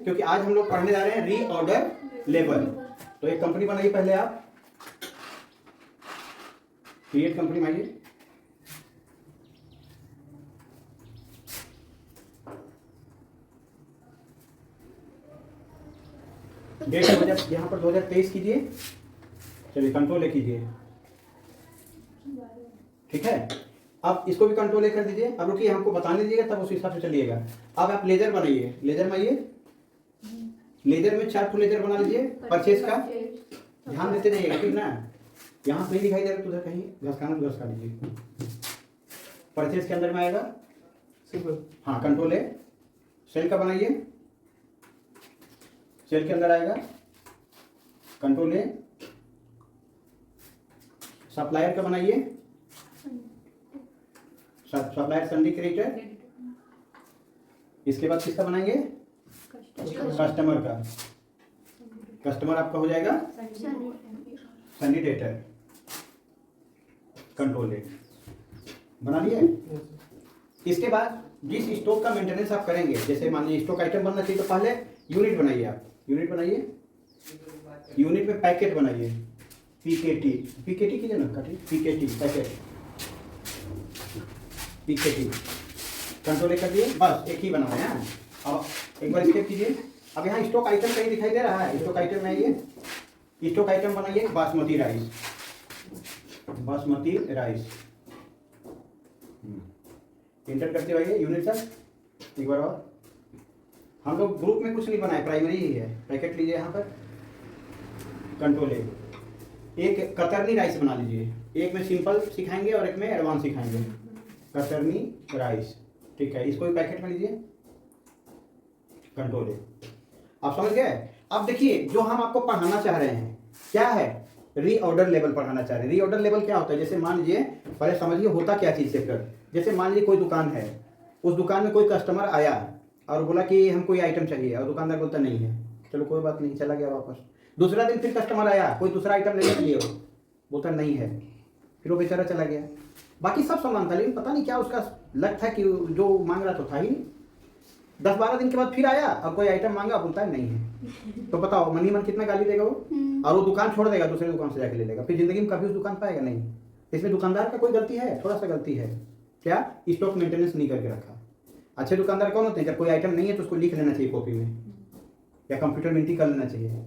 क्योंकि आज हम लोग पढ़ने जा रहे हैं रीऑर्डर लेवल। तो एक कंपनी बनाइए पहले आप, क्रिएट कंपनी माइए। डेट यहाँ पर 2023 कीजिए। चलिए कंट्रोल ए कीजिए, ठीक है। अब इसको भी कंट्रोल ए कर दीजिए। अब रुकिए, हमको बताने दीजिएगा तब उस हिसाब से चलिएगा। अब आप लेजर बनाइए, लेजर में आइए। लेजर में 4 लेजर बना लीजिए परचेज का। ध्यान देते जाइएगा, ठीक ना। यहाँ से नहीं दिखाई दे रहा तो उधर कहीं घसकाना तो घसका लीजिए। परचेज के अंदर में आएगा, हाँ कंट्रोल ए। सेल का बनाइए, सेल के अंदर आएगा कंट्रोल ए। सप्लायर का बनाइए, सप्लायर संडी क्रेडिटर। इसके बाद किसका बनाएंगे, कस्टमर का। कस्टमर आपका हो जाएगा संडी डेटर, कंट्रोल ए। बना लिए। इसके बाद जिस स्टॉक का मेंटेनेंस आप करेंगे, जैसे मान लीजिए स्टॉक आइटम बनना चाहिए तो पहले यूनिट बनाइए आप। यूनिट बनाइए, यूनिट में पैकेट बनाइए। पीकेटी, पीकेटी कीजिए ना, काटिए पीकेटी, पैकेट पीकेटी। कंट्रोल कर दिए, बस एक ही बना है। अब एक बार स्टेप कीजिए। अब यहाँ स्टॉक आइटम कहीं दिखाई दे रहा है, स्टॉक आइटम में आइए। स्टॉक आइटम बनाइए basmati rice, basmati rice. Inter करते रहिए यूनिट तक। एक बार और, हम लोग ग्रुप में कुछ नहीं बनाए, प्राइमरी ही है। पैकेट लीजिए यहाँ पर, कंट्रोल ए। एक कतरनी राइस बना लीजिए। एक में सिंपल सिखाएंगे और एक में एडवांस सिखाएंगे। कतरनी राइस, ठीक है। इसको भी पैकेट में लीजिए, कंट्रोल ए। आप समझ गए। अब देखिए जो हम आपको पढ़ाना चाह रहे हैं क्या है, रीऑर्डर लेवल पढ़ाना चाह रहे हैं। रीऑर्डर लेवल क्या होता है, जैसे मान लीजिए, पहले समझिए होता क्या चीज से कर। जैसे मान लीजिए कोई दुकान है, उस दुकान में कोई कस्टमर आया और बोला कि हमको ये आइटम चाहिए, और दुकानदार बोलता नहीं है, चलो कोई बात नहीं, चला गया वापस। दूसरा दिन फिर कस्टमर आया, कोई दूसरा आइटम लेने के लिए, बोलता नहीं है, फिर वो बेचारा चला गया। बाकी सब सामान था, लेकिन पता नहीं क्या उसका लक था कि जो मांग रहा तो था ही नहीं। 10-12 दिन के बाद फिर आया और कोई आइटम मांगा, बोलता है नहीं है। तो बताओ मन ही मन कितना गाली देगा वो, और वो दुकान छोड़ देगा, दूसरे दुकान से जाके ले लेगा। फिर जिंदगी में कभी उस दुकान पाएगा नहीं। इसमें दुकानदार का कोई गलती है, थोड़ा सा गलती है। क्या, स्टॉक मेंटेनेंस नहीं करके रखा। अच्छे दुकानदार कौन होते हैं, जब कोई आइटम नहीं है तो उसको लिख लेना चाहिए कॉपी में, या कंप्यूटर में एंट्री कर लेना चाहिए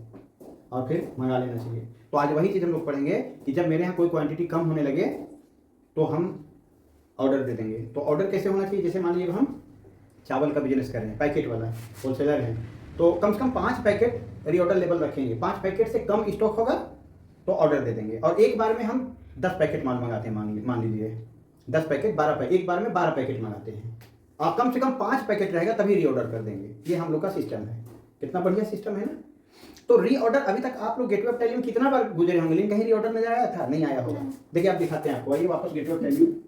और फिर मंगा लेना चाहिए। तो आज वही चीज़ हम लोग पढ़ेंगे कि जब मेरे यहाँ कोई क्वांटिटी कम होने लगे तो हम ऑर्डर दे देंगे। तो ऑर्डर कैसे होना चाहिए, जैसे मान लीजिए हम चावल का बिजनेस कर रहे हैं, पैकेट वाला होलसेलर है, तो कम से कम 5 पैकेट रीऑर्डर लेवल रखेंगे। 5 पैकेट से कम स्टॉक होगा तो ऑर्डर दे देंगे। और एक बार में हम 10 पैकेट माल मंगाते हैं, मान लीजिए 10 पैकेट 12 पैकेट, एक बार में 12 पैकेट मंगाते हैं, और कम से कम 5 पैकेट रहेगा तभी रीऑर्डर कर देंगे। ये हम लोग का सिस्टम है। कितना बढ़िया सिस्टम है ना। तो रीऑर्डर अभी तक आप लोग गेटवे ऑफ टैली में कितना बार गुजरे होंगे, लेकिन कहीं रीऑर्डर नजर आया था, नहीं आया होगा। देखिए आप दिखाते हैं आपको, आइए वापस गेटवे ऑफ टैली में।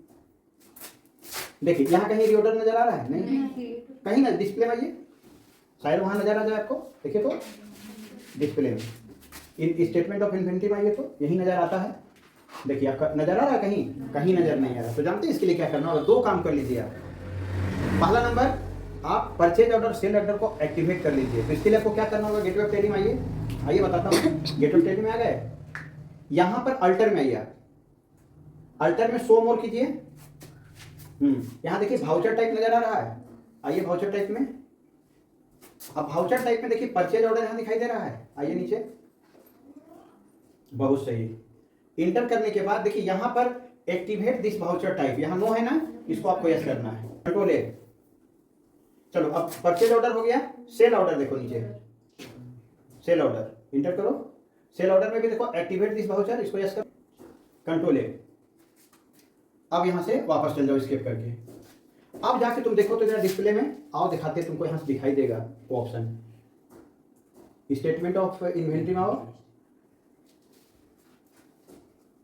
देखिए यहाँ कहीं रीऑर्डर नजर आ रहा है, नहीं कहीं ना। डिस्प्ले में आइए, शायद वहां नजर आ जाए आपको। देखिए तो डिस्प्ले में, इन स्टेटमेंट ऑफ इन्वेंटरी में आइए तो यही नजर आता है। देखिए आपका नजर आ रहा है, कहीं कहीं नजर नहीं आ रहा। तो जानते हैं इसके लिए क्या करना होगा, 2 काम कर लीजिए आप। पहला नंबर, आप परचेज ऑर्डर सेल ऑर्डर को एक्टिवेट कर लीजिए। तो इसके लिए आपको क्या करना होगा, गेटवे ऑफ टैली में आइए। आइए बताता हूँ, गेटवे ऑफ टैली में आ गए, यहाँ पर अल्टर में आइए। अल्टर में शो मोर कीजिए। यहाँ देखिए भाउचर टाइप नजर आ रहा है, आइए भाउचर टाइप में। अब भाउचर टाइप में देखिए परचेज ऑर्डर यहाँ दिखाई दे रहा है, आइए नीचे। बहुत सही। इंटर करने के बाद देखिए यहाँ पर एक्टिवेट दिस भाउचर टाइप, यहाँ नो है ना, इसको आपको यस करना है, कंट्रोल ए। चलो अब परचेज ऑर्डर हो गया। सेल ऑर्डर देखो नीचे, सेल ऑर्डर इंटर करो। सेल ऑर्डर में भी देखो एक्टिवेट दिस भाउचर, इसको यस करो, कंट्रोल ए। अब यहां से वापस चल जाओ स्किप करके। अब जाके तुम देखो तो जरा डिस्प्ले में आओ, दिखाते हैं तुमको। यहां से दिखाई देगा वो ऑप्शन, स्टेटमेंट ऑफ इन्वेंटरी में आओ।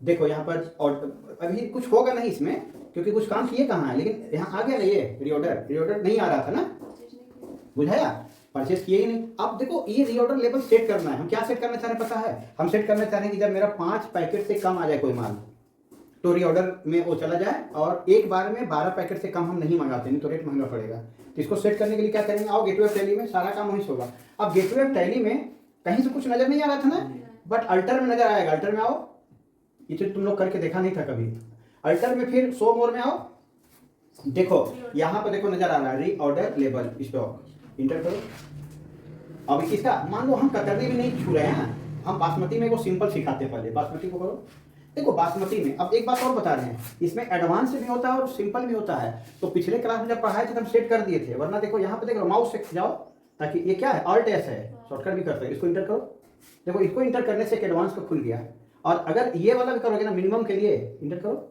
देखो यहाँ पर, और अभी कुछ होगा नहीं इसमें क्योंकि कुछ काम किए कहाँ है, लेकिन यहाँ आ गया ना ये रीऑर्डर। रीऑर्डर नहीं आ रहा था ना, बुझाया, परचेज किए ही नहीं। अब देखो ये रीऑर्डर लेवल सेट करना है। हम क्या सेट करना चाह रहे हैं पता है, हम सेट करना चाह रहे हैं कि जब मेरा 5 पैकेट से कम आ जाए कोई माल, तो रीऑर्डर में वो चला जाए, और एक बार में 12 पैकेट से कम हम नहीं मंगाते, नहीं तो रेट महंगा पड़ेगा। तो इसको सेट करने के लिए क्या करेंगे, आओ गेटवे ऑफ टैली में, सारा काम वहीं से होगा। अब गेटवे ऑफ टैली में कहीं से कुछ नजर नहीं आ रहा था ना, बट अल्टर में नजर आएगा। अल्टर में आओ, ये तो तुम लोग करके देखा नहीं था कभी। अल्टर में फिर शो मोर में आओ, देखो यहाँ पर देखो नजर आ रहा है रीऑर्डर लेबल स्टॉक, इंटर करो। अब इसका मान लो हम कतरनी भी नहीं छू रहे हैं, हम बासमती में वो सिंपल सिखाते हैं। पहले बासमती को करो, देखो बासमती में अब एक बात और बता रहे हैं, इसमें एडवांस भी होता है और सिंपल भी होता है। तो पिछले क्लास में जब पढ़ाए थे तब सेट कर दिए थे, वरना देखो यहाँ पे देखो माउस से जाओ, ताकि ये क्या है ऑल्ट एस है, शॉर्टकट भी करते हैं। इसको इंटर करो, देखो इसको इंटर करने से एक एडवांस का खुल गया। और अगर ये वाला भी करोगे ना मिनिमम के लिए, इंटर करो,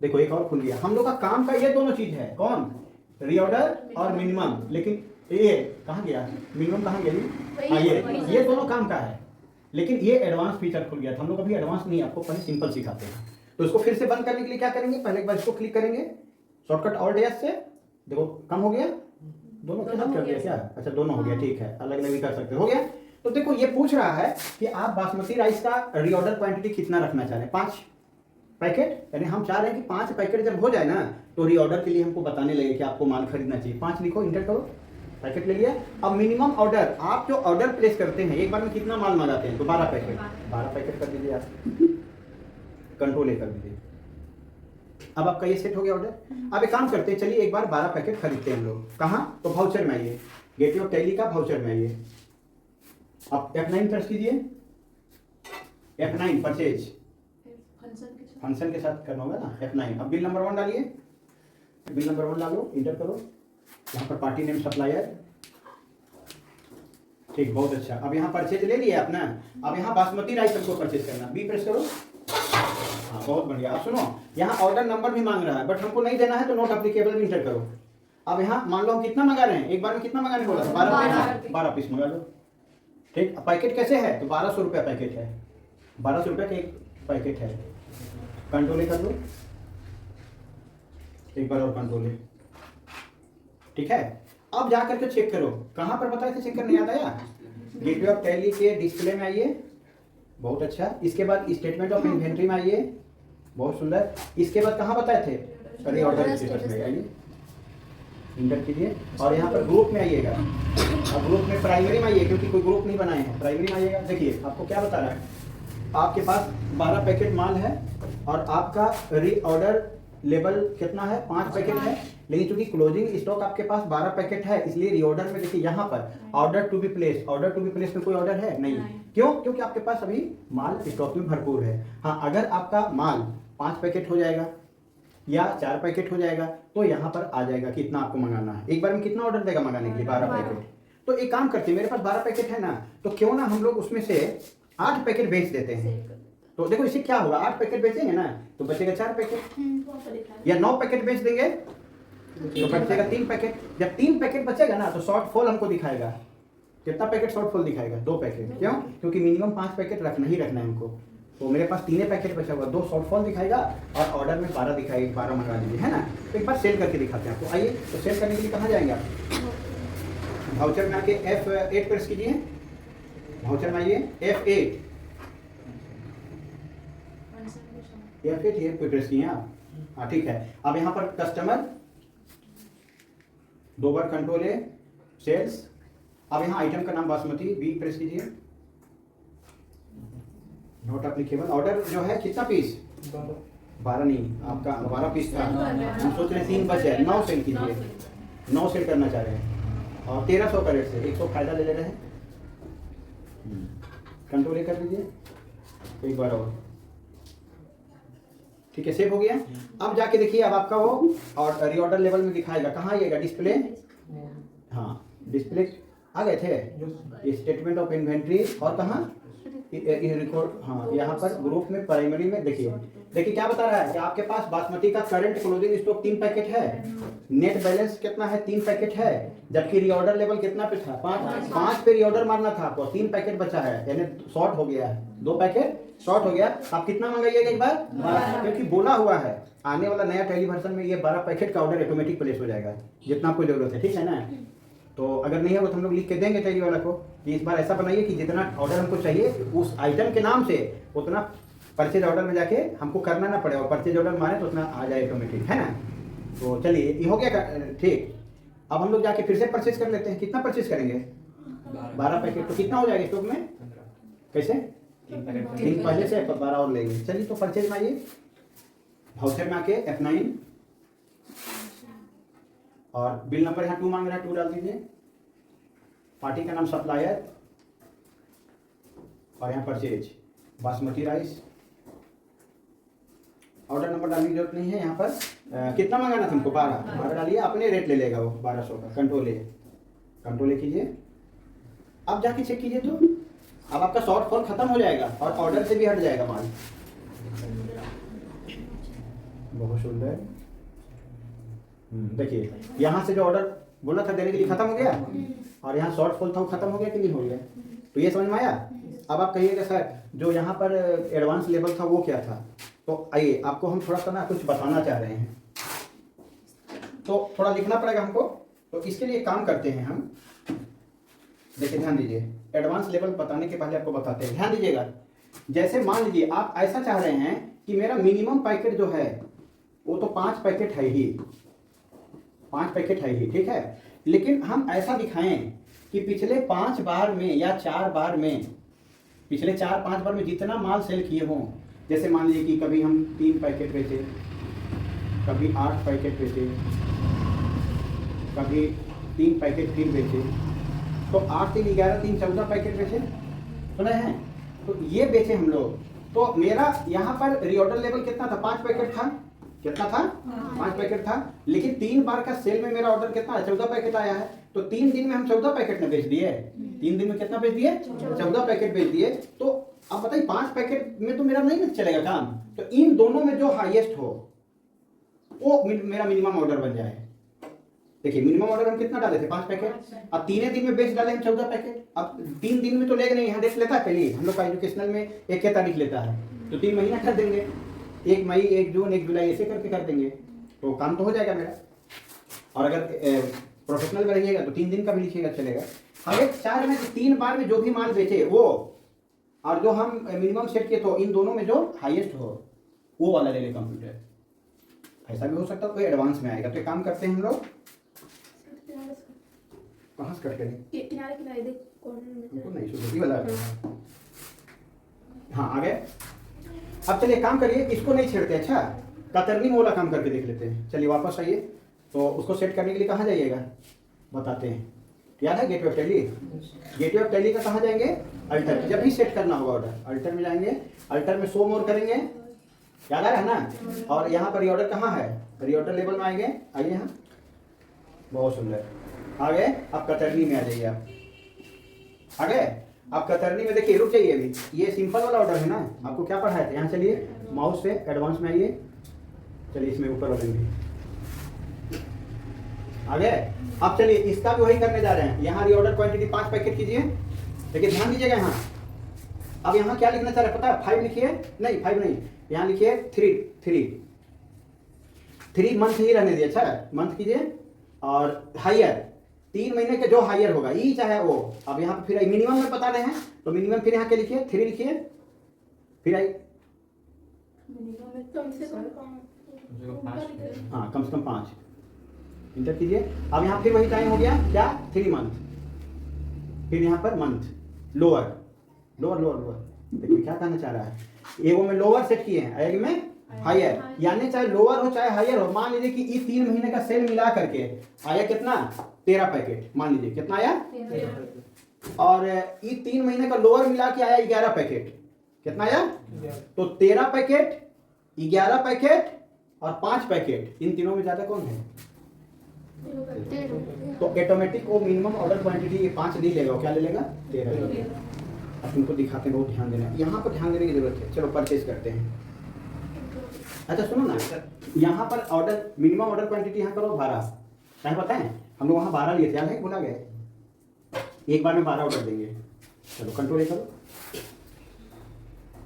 देखो एक और खुल गया। हम लोग का काम का ये दोनों चीज है, कौन, रीऑर्डर और मिनिमम। लेकिन ये कहाँ गया, मिनिमम कहाँ गया, हाँ ये दोनों काम का है। लेकिन ये एडवांस फीचर खुल गया था, हम लोग अभी एडवांस नहीं, आपको पहले सिंपल सिखाते हैं। तो इसको फिर से बंद करने के लिए क्या करेंगे, पहले एक बार इसको क्लिक करेंगे शॉर्टकट ऑल्ट एस से, देखो कम हो गया, दोनों के साथ कर दिया क्या, अच्छा दोनों हो गया, ठीक है, अलग अलग भी कर सकते हो गया। तो देखो ये पूछ रहा है कि आप बासमती राइस का रीऑर्डर क्वांटिटी कितना रखना चाह रहे हैं, 5 पैकेट, यानी हम चाह रहे हैं कि 5 पैकेट जब हो जाए ना तो रीऑर्डर के लिए हमको बताने लगे कि आपको माल खरीदना चाहिए। 5 लिखो, इंटर करो, पैकेट ले लिया। अब मिनिमम ऑर्डर, आप जो ऑर्डर प्लेस करते हैं एक बार में कितना माल मंगाते हैं, तो 12 पैकेट, 12 पैकेट कर दीजिए आप, कंट्रोल ए कर दीजिए। अब आपका ये सेट हो गया ऑर्डर। अब एक काम करते हैं, चलिए एक बार 12 पैकेट खरीदते हैं हम लोग, कहाँ, तो भाउचर में आइए, गेटवे ऑफ टैली का भाउचर में आइए। अब F9 प्रेस कीजिए, F9 परचेज, फंक्शन के साथ करना होगा ना, F9। अब बिल नंबर 1 डालिए, बिल नंबर 1 डालो, इंटर करो, यहाँ पर पार्टी नेम सप्लायर, ठीक, बहुत अच्छा। अब यहाँ परचेज ले लिया अपना, अब यहाँ बासमती राइस हमको परचेज करना, बी प्रेस करो, हाँ बहुत बढ़िया। अब सुनो, यहाँ ऑर्डर नंबर भी मांग रहा है, बट हमको नहीं देना है तो नॉट एप्लीकेबल भी इंटर करो। अब यहाँ मान लो हम कितना मंगा रहे हैं, एक बार में कितना मंगाने बोला, 12 पीस मंगा लो, ठीक। पैकेट कैसे है, तो 1200 रुपया पैकेट है, 1200 रुपया का एक पैकेट है, कंट्रोल कर लो, एक बार और कंट्रोल, ठीक है। अब जा करके चेक करो, कहां पर बताए थे चेक करने, याद आया, गेटवे ऑफ टैली के डिस्प्ले में आइए, बहुत अच्छा। इसके बाद स्टेटमेंट ऑफ इन्वेंट्री में आइए, बहुत सुंदर। इसके बाद कहां बताए थे, रीऑर्डर स्टेटस में आइए, इंटर कीजिए, और यहाँ पर ग्रुप में आइएगा। अब ग्रुप में प्राइमरी में आइए, क्योंकि कोई ग्रुप नहीं बनाए हैं, प्राइमरी में आइएगा। देखिए आपको क्या बता रहा है, आपके पास 12 पैकेट माल है और आपका रीऑर्डर लेवल कितना है, 5 पैकेट है। लेकिन चूंकि क्लोजिंग स्टॉक आपके पास 12 पैकेट है, इसलिए रीऑर्डर में देखिए यहाँ पर order to be place, order to be place में कोई ऑर्डर है नहीं। क्यों, क्योंकि आपके पास अभी माल स्टॉक में भरपूर है। हाँ, अगर आपका माल 5 पैकेट हो जाएगा या 4 पैकेट हो जाएगा तो यहाँ पर आ जाएगा कि इतना आपको मंगाना है। एक बार में कितना ऑर्डर देगा मंगाने के लिए, 12 पैकेट। तो एक काम करते हैं, मेरे पास 12 पैकेट है ना, तो क्यों ना हम लोग उसमें से 8 पैकेट बेच देते हैं। तो देखो इससे क्या होगा, 8 पैकेट बेचेंगे ना तो बचेगा 4 पैकेट, या 9 पैकेट बेच देंगे तो बचेगा 3 पैकेट। जब 3 पैकेट बचेगा ना तो शॉर्टफॉल हमको दिखाएगा, कितना पैकेट शॉर्टफॉल दिखाएगा, 2 पैकेट। क्यों, क्योंकि मिनिमम 5 पैकेट रखना ही रखना है हमको। तो मेरे पास 3 पैकेट बचा हुआ, 2 शॉर्टफॉल दिखाएगा और ऑर्डर में 12 दिखाएगा, 12 मंगा लीजिए, है ना। तो एक बार सेल करके दिखाते हैं आपको। आइए, तो सेल करने के लिए कहाँ जाएंगे आप, वाउचर में आके F8 प्रेस कीजिए, वाउचर में आइए, F8 ये प्रेस किए आप, हाँ ठीक है। अब यहाँ पर कस्टमर, 2 बार कंट्रोल है, सेल्स। अब यहाँ आइटम का नाम बासमती, बी प्रेस कीजिए, नॉट एप्लीकेबल। ऑर्डर जो है कितना पीस, 12 नहीं, आपका 12 पीस था, हम सोच रहे हैं 3 बचे, 9 सेल कीजिए, 9 सेल करना चाह रहे हैं और 1300 का रेट से 100 फायदा ले रहे हैं, कंट्रोल कर लीजिए एक बार और, ठीक है, सेव हो गया। अब जाके देखिए, अब आपका वो और रीऑर्डर लेवल में दिखाएगा, कहाँ आइएगा, डिस्प्ले, हाँ डिस्प्ले आ गए थे, स्टेटमेंट ऑफ इन्वेंट्री, और कहाँ रिकॉर्ड, हाँ यहाँ पर ग्रुप में प्राइमरी में देखिए क्या बता रहा है कि आपके पास बासमती का करंट क्लोजिंग स्टॉक 3 पैकेट है, नेट बैलेंस कितना है, 3 पैकेट है, जबकि रीऑर्डर लेवल कितना पे था, 5 पे रीऑर्डर मारना था आपको, 3 पैकेट बचा है, यानी शॉर्ट हो गया है, 2 पैकेट शॉर्ट हो गया। आप कितना मंगाइएगा एक बार, क्योंकि बोला हुआ है आने वाला नया टेली वर्जन में ये 12 पैकेट का ऑर्डर ऑटोमेटिक प्लेस हो जाएगा, जितना आपको जरूरत है, ठीक है ना। तो अगर नहीं है तो हम लोग लिख के देंगे टेली वाला को कि इस बार ऐसा बनाइए कि जितना ऑर्डर हमको चाहिए उस आइटम के नाम से उतना परचेज ऑर्डर में जाके हमको करना ना पड़े, और परचेज ऑर्डर मारे तो उतना आ जाए ऑटोमेटिक, है ना। तो चलिए ये हो गया ठीक। अब हम लोग जाके फिर से परचेज कर लेते हैं। कितना परचेज करेंगे? 12 पैकेट। तो कितना हो जाएगा स्टॉक में? कैसे? 3 पहले से 12 और लेंगे। चलिए तो परचेज में आइए, वाउचर में आके F9 और बिल नंबर यहाँ 2 मांग रहा है, 2 डाल दीजिए। पार्टी का नाम सप्लायर और यहाँ purchase basmati rice. Order number डालने की जरूरत नहीं है यहाँ पर। कितना मंगाना था तुमको? 12 डालिए, अपने रेट ले लेगा वो 1200 का। कंट्रोल ए कीजिए। अब जाके चेक कीजिए तो अब आपका शॉर्टफॉल खत्म हो जाएगा और ऑर्डर से भी हट जाएगा माल। बहुत सुंदर। देखिए यहाँ से जो ऑर्डर बोला था देने के लिए खत्म हो गया और यहाँ शॉर्टफॉल था वो खत्म हो गया कि नहीं हो गया? तो ये समझ में आया। अब आप कहिएगा सर जो यहाँ पर एडवांस लेवल था वो क्या था? तो आइए आपको हम थोड़ा सा ना कुछ बताना चाह रहे हैं, तो थोड़ा लिखना पड़ेगा हमको। तो इसके लिए काम करते हैं हम। देखिए ध्यान दीजिए, एडवांस लेवल बताने के पहले आपको बताते हैं, ध्यान दीजिएगा। जैसे मान लीजिए आप ऐसा चाह रहे हैं कि मेरा मिनिमम पैकेट जो है वो तो 5 पैकेट है ही, 5 पैकेट है ही, ठीक है। लेकिन हम ऐसा दिखाएं कि पिछले 5 बार में या 4 बार में, पिछले 4-5 बार में जितना माल सेल किए हों, जैसे मान लीजिए कि कभी हम 3 पैकेट बेचे, कभी 8 पैकेट बेचे, कभी 3 पैकेट फिर बेचे, तो 8 3 11 3 14 पैकेट बेचे, सुने हैं? तो ये बेचे हम लोग। तो मेरा यहाँ पर रीऑर्डर लेवल कितना था? 5 पैकेट था। कितना था? 5 पैकेट था। लेकिन 3 बार का सेल में मेरा ऑर्डर कितना है? 14 पैकेट आया है। तो 3 दिन में हम 14 पैकेट में बेच दिए। 3 दिन में कितना बेच दिए? 14 पैकेट बेच दिए। तो अब बताइए 5 पैकेट में तो मेरा नहीं चलेगा काम। तो इन दोनों में जो हाईएस्ट हो वो मेरा मिनिमम ऑर्डर बन जाए। देखिए मिनिमम ऑर्डर हम कितना डाले थे? 5 पैकेट। अब 3 दिन में बेच डाले हम 14 पैकेट। अब 3 दिन में तो लेगा नहीं, यहाँ डेट लेता है पहले हम लोग का एजुकेशनल में 1 तारीख लेता है, तो 3 महीना कर देंगे, 1 मई 1 जून 1 जुलाई ऐसे करके कर देंगे, तो काम तो हो जाएगा मेरा। और अगर प्रोफेशनल में रहिएगा तो 3 दिन का भी लिखिएगा, चलेगा। हम एक चाह रहे हैं कि 3 बार में जो भी माल बेचे वो, और जो हम मिनिमम सेट किए तो इन दोनों में जो हाईएस्ट हो वो वाला ले ले कंप्यूटर। ऐसा भी हो सकता है कोई एडवांस में आएगा। तो एक काम करते हैं हम लोग, कहाँ से कट करें? किनारे किनारे देख कॉर्नर में नहीं सुधरती वाला। हाँ आ गए। अब चलिए काम करिए, इसको नहीं छेड़ते। अच्छा कतरनी मोला काम करके देख लेते हैं। चलिए वापस आइए। तो उसको सेट करने के लिए कहाँ जाइएगा बताते हैं। याद है gateway of tally? Gateway of tally का कहाँ जाएंगे? अल्टर। जब भी सेट करना होगा ऑर्डर अल्टर में जाएंगे, अल्टर में शो मोर करेंगे, याद आ रहा है ना। और यहाँ पर रीऑर्डर कहाँ है? रीऑर्डर लेवल में आएंगे। आइए यहाँ, बहुत सुंदर आ गए। अब कतरनी में आ जाइए। आप आ गए। आप कतरनी में देखिए, रुक जाइए अभी, ये सिंपल वाला ऑर्डर है ना, आपको क्या पढ़ाया था? यहाँ चलिए माउस से एडवांस में आइए। चलिए इसमें ऊपर वाले में आ गए। अब चलिए इसका भी वही करने जा रहे हैं। यहाँ रीऑर्डर क्वांटिटी 5 पैकेट कीजिए। लेकिन ध्यान दीजिएगा यहाँ, अब यहाँ क्या लिखना चाह रहे हैं पता है? 5 लिखिए, नहीं 5 नहीं, यहाँ लिखिए 3 मंथ ही रहने दिए। अच्छा मंथ कीजिए। और हायर 3 महीने के जो हायर होगा ई चाहे वो। अब यहाँ पे फिर मिनिमम में बता रहे हैं तो मिनिमम फिर यहाँ के लिखिए 3 लिखिए, फिर आई मिनिमम में कम से कम हाँ कम से कम 5 इंटर कीजिए। अब यहाँ फिर वही टाइम हो गया क्या? 3 मंथ। फिर यहाँ per month lower lower lower lower. देखिए क्या कहना चाह रहा है, एगो में लोअर सेट किए हैं, एक में हायर, यानी चाहे लोअर हो चाहे हायर हो। मान लीजिए कि इस 3 महीने का सेल मिला करके आया कितना? 13 पैकेट। मान लीजिए कितना आया? और ये 3 महीने का लोअर मिला के आया 11 पैकेट। कितना आया? तो 13 पैकेट, 11 पैकेट और 5 पैकेट, इन तीनों में ज्यादा कौन है? तो ऑटोमेटिक वो मिनिमम ऑर्डर क्वांटिटी ये 5 नहीं लेगा, क्या ले लेगा? 13। अब इनको दिखाते हैं, बहुत ध्यान देना है, यहाँ पर ध्यान देने की जरूरत है। चलो परचेज करते हैं। अच्छा सुनो ना, यहाँ पर ऑर्डर मिनिमम ऑर्डर क्वांटिटी यहाँ करो 12। क्या पता है हम लोग वहाँ 12 लिए थे, याद है? भुला गए। एक बार में 12 ऑर्डर देंगे। चलो कंट्रोल करो,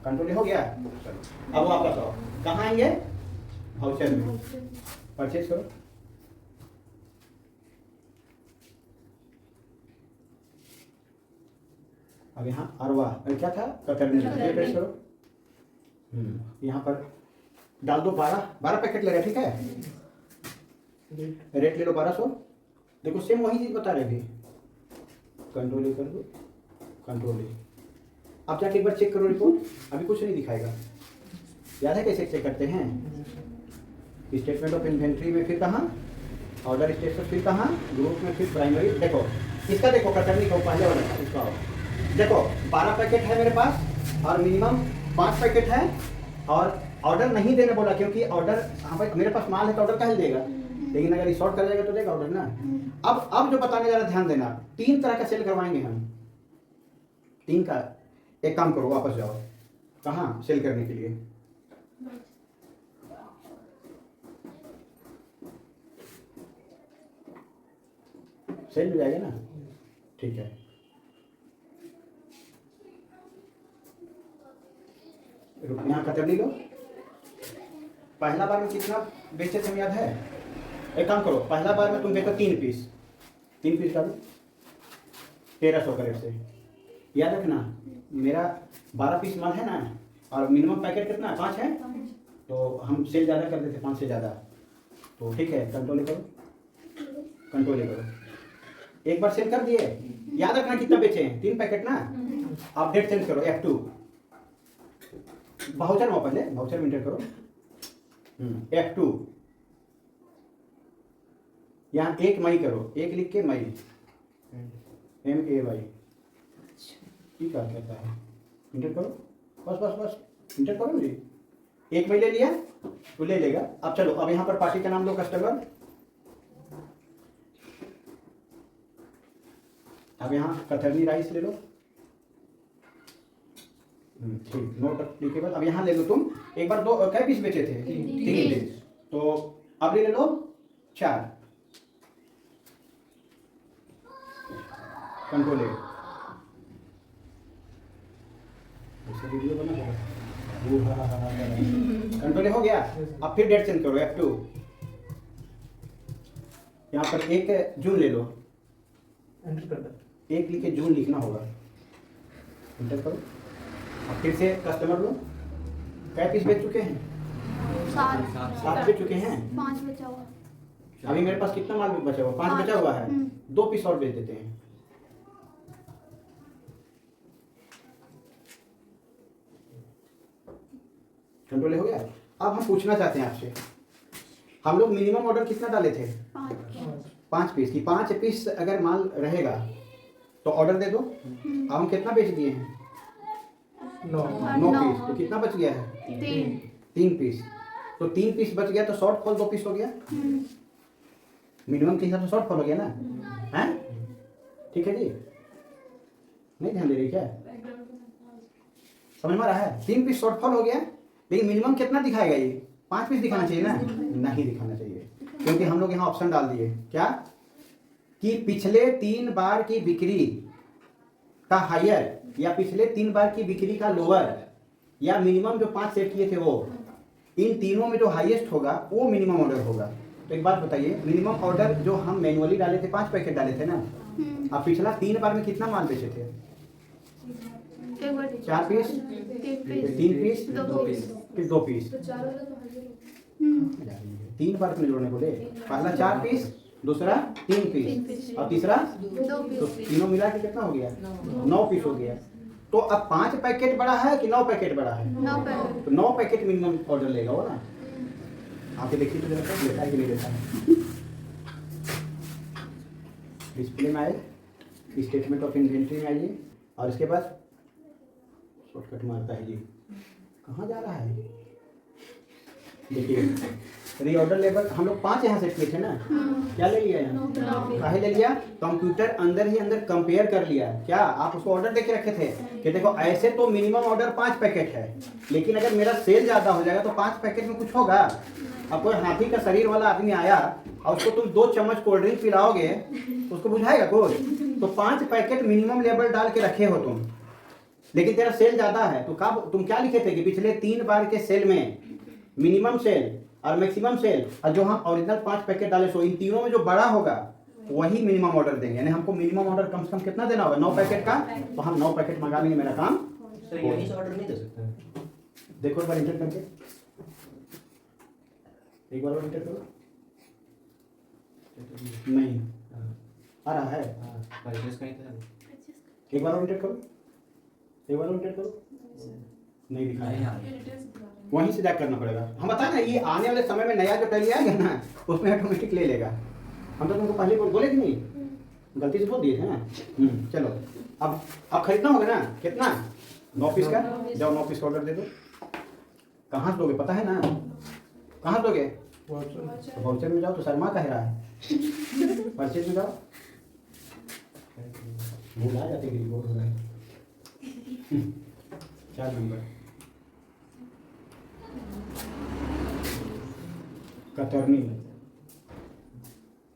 कंट्रोल हो गया। चलो अब वापस आओ, कहाँ आएंगे? वाउचर में परचेज करो। अब यहाँ अरवा क्या था? कतरनी प्रेस करो। यहाँ पर डाल दो 12 पैकेट ले रहे, ठीक है? रेट ले लो 1200। देखो सेम वही चीज बता रहे थे, कंट्रोल ए कर दो, कंट्रोल ए। अब जाके एक बार चेक करो रिपोर्ट, अभी कुछ नहीं दिखाएगा। याद है कैसे चेक करते हैं? स्टेटमेंट ऑफ इन्वेंट्री में फिर कहाँ, ऑर्डर स्टेटस फिर कहाँ, ग्रुप में फिर प्राइमरी। देखो इसका, देखो कतरनी को पहले वाला इसका देखो 12 पैकेट है मेरे पास और मिनिमम 5 पैकेट है, और ऑर्डर नहीं देने बोला क्योंकि ऑर्डर, हाँ भाई मेरे पास माल है तो ऑर्डर कहाँ देगा, लेकिन अगर शॉर्ट कर जाएगा तो देगा ऑर्डर ना। अब जो बताने जा रहा ध्यान देना, 3 तरह का सेल करवाएंगे हम, 3 का। एक काम करो वापस जाओ, कहाँ सेल करने के लिए, सेल मिल जाएगा ना, ठीक है। यहाँ कतरनी लो, पहला बार में कितना बेचे थे याद है? एक काम करो, पहला बार में तुम बेचो 3 पीस, 3 पीस डालो 1300 का रेट से। याद रखना मेरा 12 पीस माल है ना, और मिनिमम पैकेट कितना 5 है, तो हम सेल ज़्यादा कर देते 5 से ज़्यादा, तो ठीक है कंट्रोल करो, कंट्रोल करो। एक बार सेल कर दिए, याद रखना कितना बेचे हैं, 3 पैकेट ना। आप डेट चेंज करो, F2 वाउचर में, पहले वाउचर में एंटर करो, F2 यहाँ 1 मई करो, 1 लिख के मई, MAY ठीक है, कहता है इंटर करो, बस बस बस इंटर करो मुझे। 1 मई ले लिया तो ले लेगा। अब चलो, अब यहाँ पर पार्टी का नाम लो, कस्टमर। अब यहाँ कतरनी राइस ले लो, ठीक, नोट एप्लीकेबल। अब यहाँ ले लो तुम, एक बार 2 कै पीस बेचे थे, 3 पीस, तो अब ले लो 4, कंट्रोल है, वीडियो बना कंट्रोल हो गया। अब फिर डेट चेंज करो, F2 यहाँ पर 1 जून ले लो, एंटर कर दो, 1 लिखे जून लिखना होगा, एंटर करो। अब फिर से कस्टमर लो, कै पीस बेच चुके हैं, 7 बेच चुके हैं, 5 बचा हुआ। अभी मेरे पास कितना माल बचा हुआ, 5 बचा हुआ है, 2 पीस और बेच देते हैं। कंट्रोल हो गया। अब हम पूछना चाहते हैं आपसे, हम लोग मिनिमम ऑर्डर कितना डाले थे, 5 पीस की। 5 पीस अगर माल रहेगा तो ऑर्डर दे दो। अब हम कितना बेच दिए हैं, 9 पीस, तो कितना बच गया है, 3 पीस। तो 3 पीस बच गया, तो शॉर्ट फॉल 2 पीस हो गया, मिनिमम के हिसाब से शॉर्ट फॉल हो गया ना, हैं? ठीक है जी, नहीं ध्यान दे रही क्या, समझ में आ रहा है? 3 पीस शॉर्ट फॉल हो गया, लेकिन मिनिमम कितना दिखाएगा ये, 5 पीस दिखाना चाहिए ना, नहीं दिखाना चाहिए, क्योंकि हम लोग यहाँ ऑप्शन डाल दिए क्या, कि पिछले 3 बार की बिक्री का हायर, या पिछले 3 बार की बिक्री का लोअर, या मिनिमम जो 5 सेट किए थे वो, इन तीनों में जो हाईएस्ट होगा वो मिनिमम ऑर्डर होगा। तो एक बात बताइए, मिनिमम ऑर्डर जो हम मैनुअली डाले थे 5 पैकेट डाले थे ना, अब पिछला 3 बार में कितना माल बेचे थे, 4 पीस, 3 पीस, 2 पीस, फिर 2 पीस, 3 बार में जोड़ने को दे, पहला 4 पीस, दूसरा 3 पीस, और तीसरा 2 तो पीस। तीनों मिला के कितना हो गया, 9 पीस हो गया। तो अब 5 पैकेट बड़ा है कि 9 पैकेट बड़ा है, 9 पैकेट। तो 9 पैकेट मिनिमम ऑर्डर लेगा वो ना। आके देखिए तो जरा लेता है कि नहीं लेता है। डिस्प्ले में आए, स्टेटमेंट ऑफ इन्वेंट्री में आइए, और इसके बाद शॉर्टकट मारता है जी, कहाँ जा रहा है, देखिए रीऑर्डर लेवल हम लोग 5 यहाँ सेट किए थे ना, क्या ले लिया यहाँ, काहे ले लिया, कंप्यूटर अंदर ही अंदर कंपेयर कर लिया। क्या आप उसको ऑर्डर देके रखे थे कि देखो ऐसे तो मिनिमम ऑर्डर 5 पैकेट है, लेकिन अगर मेरा सेल ज़्यादा हो जाएगा तो 5 पैकेट में कुछ होगा। अब कोई हाथी का शरीर वाला आदमी आया और उसको तुम 2 चम्मच कोल्ड ड्रिंक पिलाओगे, उसको बुझाएगा कोई? तो 5 पैकेट मिनिमम लेवल डाल के रखे हो तुम, लेकिन तेरा सेल ज़्यादा है, तो कब तुम क्या लिखे थे कि पिछले 3 बार के सेल में मिनिमम सेल और मैक्सिमम सेल, और जो हम ओरिजिनल 5 पैकेट डाले, सो इन तीनों में जो बड़ा होगा वही मिनिमम ऑर्डर देंगे। यानी हमको मिनिमम ऑर्डर कम से कम कितना देना होगा, 9 पैकेट का, तो हम 9 पैकेट मंगा लेंगे, मेरा काम। सर यही से ऑर्डर नहीं दे सकते, देखो एक बार इंटर करके, एक बार और इंटर करो, नहीं आ रहा है? परचेज का ही था। एक बार और इंटर करो, एक बार और इंटर करो। नहीं दिखा नहीं है, आ रहा। वहीं से जाकर करना पड़ेगा। हम बता ना, ये आने वाले समय में नया जो टैली आएगा ना, उसमें ऑटोमेटिक ले लेगा। हम तो तुमको पहले बोले कि नहीं, गलती से बोल दिए थे ना। चलो अब खरीदना होगा ना। कितना? 9 पीस का। जाओ 9 पीस का ऑर्डर दे दो। कहाँ से दोगे पता है ना? कहाँ से दोगे? तो वाउचर में जाओ। तो शर्मा कह रहा है, परचेज में जाओ। भूल आ जाते कि बहुत हो रहा है। 4 नंबर कतरनी।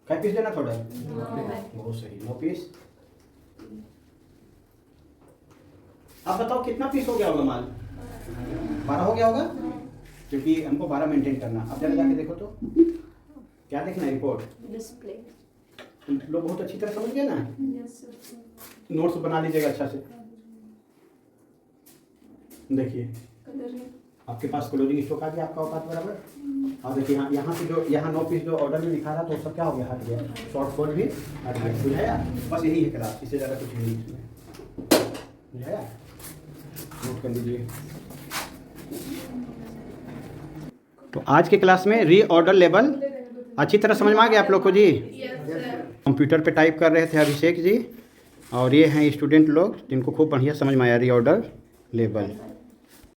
क्या पीस लेना थोड़ा? बहुत सही, 9 पीस। अब बताओ कितना पीस हो गया होगा माल? 12 हो गया होगा, क्योंकि हमको 12 मेंटेन करना। अब जरा जाके देखो तो क्या देखना है? रिपोर्ट। डिस्प्ले। तुम लोग बहुत अच्छी तरह समझ गए ना। Yes sir. नोट्स बना लीजिएगा अच्छा से। देखिए आपके पास क्लोजिंग स्टॉक आ गया आपका औकात बराबर। और देखिए यहाँ से जो यहाँ 9 पीस जो ऑर्डर में दिखा रहा तो सब क्या हो गया? हट गया। शॉर्ट फॉल भी हट गया। बुझाया? बस यही है क्लास, इससे ज़्यादा कुछ नहीं इसमें। बुझाया? नोट कर लीजिए। तो आज के क्लास में रीऑर्डर लेवल अच्छी तरह समझ में आ गया आप लोग को जी। कंप्यूटर पे टाइप कर रहे थे अभिषेक जी, और ये हैं स्टूडेंट लोग जिनको खूब बढ़िया समझ में आया रीऑर्डर लेवल।